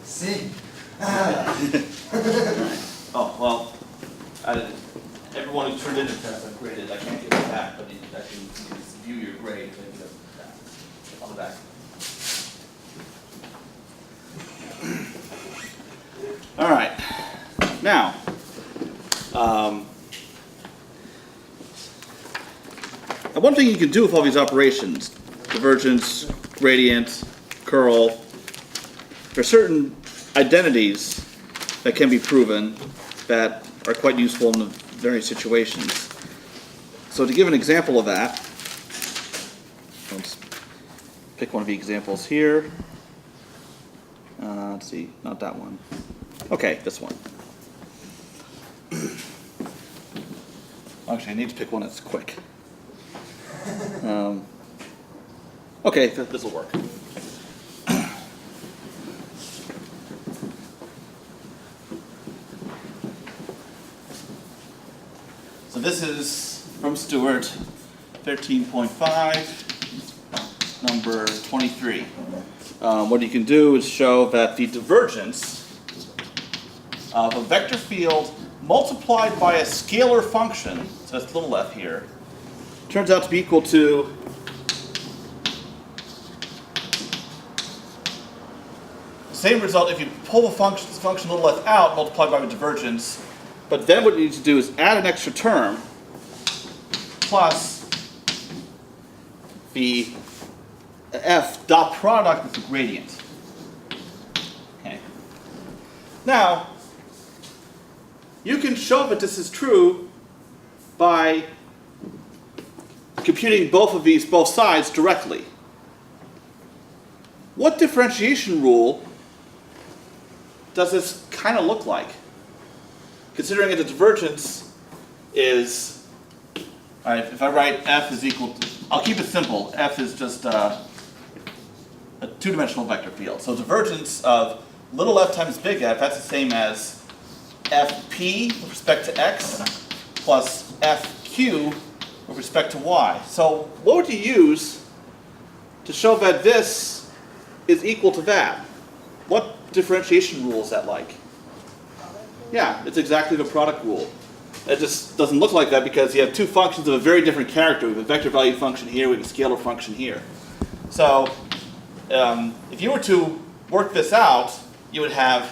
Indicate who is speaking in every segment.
Speaker 1: See?
Speaker 2: Oh, well, everyone who turned in a test I've graded, I can't give it back, but you can view your grade and give it back on the back. All right. Now, and one thing you can do with all these operations, divergence, gradient, curl, there are certain identities that can be proven that are quite useful in various situations. So to give an example of that, let's pick one of the examples here. Let's see, not that one. Okay, this one. Actually, I need to pick one that's quick. Okay, this will work. So this is from Stewart, 13.5, number 23. What you can do is show that the divergence of a vector field multiplied by a scalar function, so that's little f here, turns out to be equal to the same result if you pull the function little f out, multiplied by the divergence, but then what you need to do is add an extra term plus the f dot product with the gradient. Okay. Now, you can show that this is true by computing both sides directly. What differentiation rule does this kind of look like? Considering that the divergence is, all right, if I write f is equal to, I'll keep it simple. F is just a two-dimensional vector field. So divergence of little f times big F, that's the same as fp with respect to x plus fq with respect to y. So what would you use to show that this is equal to that? What differentiation rule is that like? Yeah, it's exactly the product rule. It just doesn't look like that because you have two functions of a very different character. We have a vector value function here, we have a scalar function here. So if you were to work this out, you would have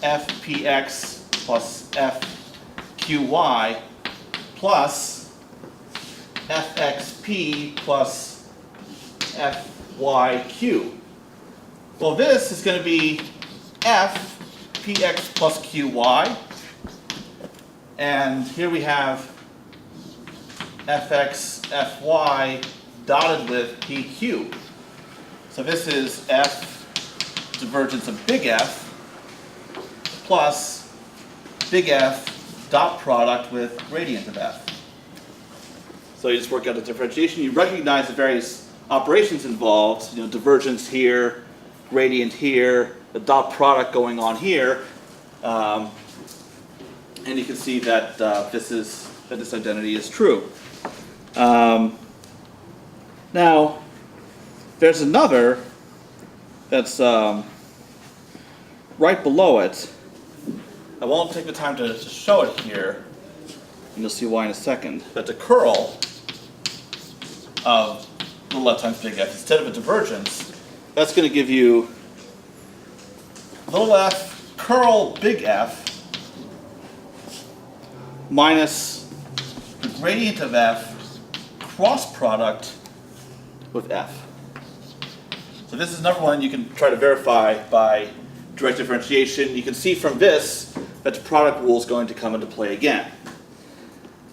Speaker 2: fpx plus fqy plus fxp plus fyq. Well, this is going to be fpx plus qy, and here we have fx, fy dotted with pq. So this is f divergence of big F plus big F dot product with gradient of f. So you just work out the differentiation. You recognize the various operations involved, divergence here, gradient here, the dot product going on here, and you can see that this identity is true. Now, there's another that's right below it. I won't take the time to show it here, and you'll see why in a second. But the curl of little f times big F, instead of a divergence, that's going to give you little f curl big F minus the gradient of f cross product with f. So this is another one you can try to verify by direct differentiation. You can see from this that the product rule is going to come into play again.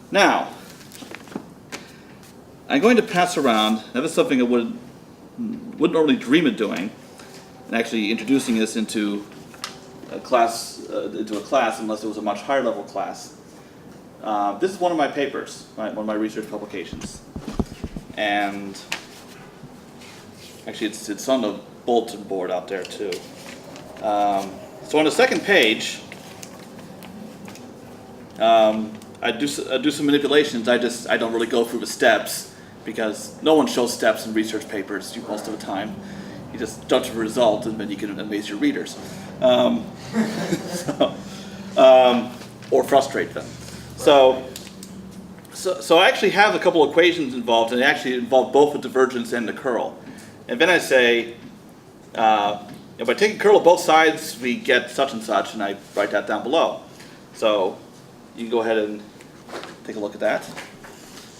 Speaker 2: Now, I'm going to pass around, now this is something I wouldn't normally dream of doing, and actually introducing this into a class unless it was a much higher level class. This is one of my papers, right, one of my research publications. And actually it's on the bulletin board out there too. So on the second page, I do some manipulations. I don't really go through the steps because no one shows steps in research papers most of the time. You just jump to a result, and then you can amaze your readers, or frustrate them. So I actually have a couple equations involved, and they actually involve both the divergence and the curl. And then I say, if I take a curl of both sides, we get such and such, and I write that down below. So you can go ahead and take a look at that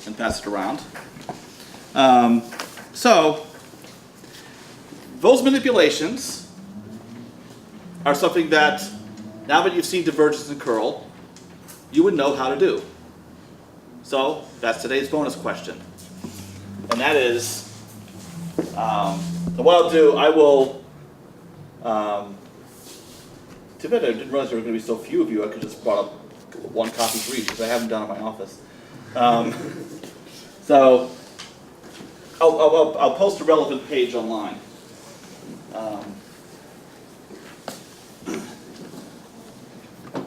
Speaker 2: and pass it around. So those manipulations are something that, now that you've seen divergence and curl, you would know how to do. So that's today's bonus question. And that is, what I'll do, I will, too bad I didn't realize there were going to be so few of you. I could just brought up one copy for each, because I haven't done it in my office. So I'll post a relevant page online.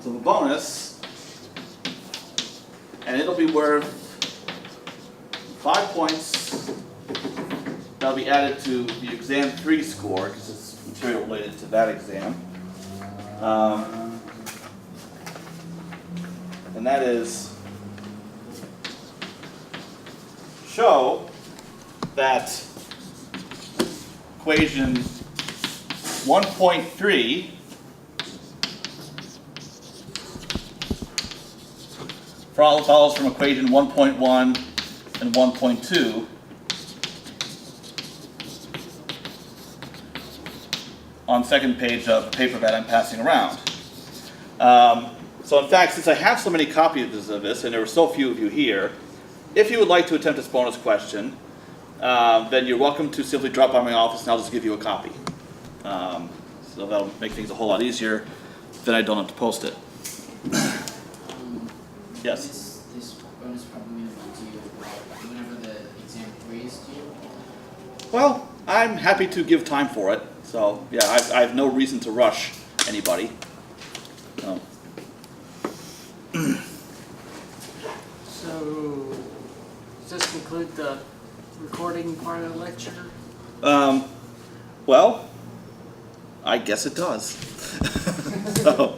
Speaker 2: So the bonus, and it'll be worth 5 points. That'll be added to the exam 3 score, because it's material related to that exam. And that is, show that equation 1.3 follows from equation 1.1 and 1.2 on the second page of the paper that I'm passing around. So in fact, since I have so many copies of this, and there were so few of you here, if you would like to attempt this bonus question, then you're welcome to simply drop by my office and I'll just give you a copy. So that'll make things a whole lot easier, then I don't have to post it. Yes?
Speaker 1: This bonus problem will be due whenever the exam 3 is due?
Speaker 2: Well, I'm happy to give time for it. So yeah, I have no reason to rush anybody. So.
Speaker 3: So, does this conclude the recording part of the lecture?
Speaker 2: Well, I guess it does. So.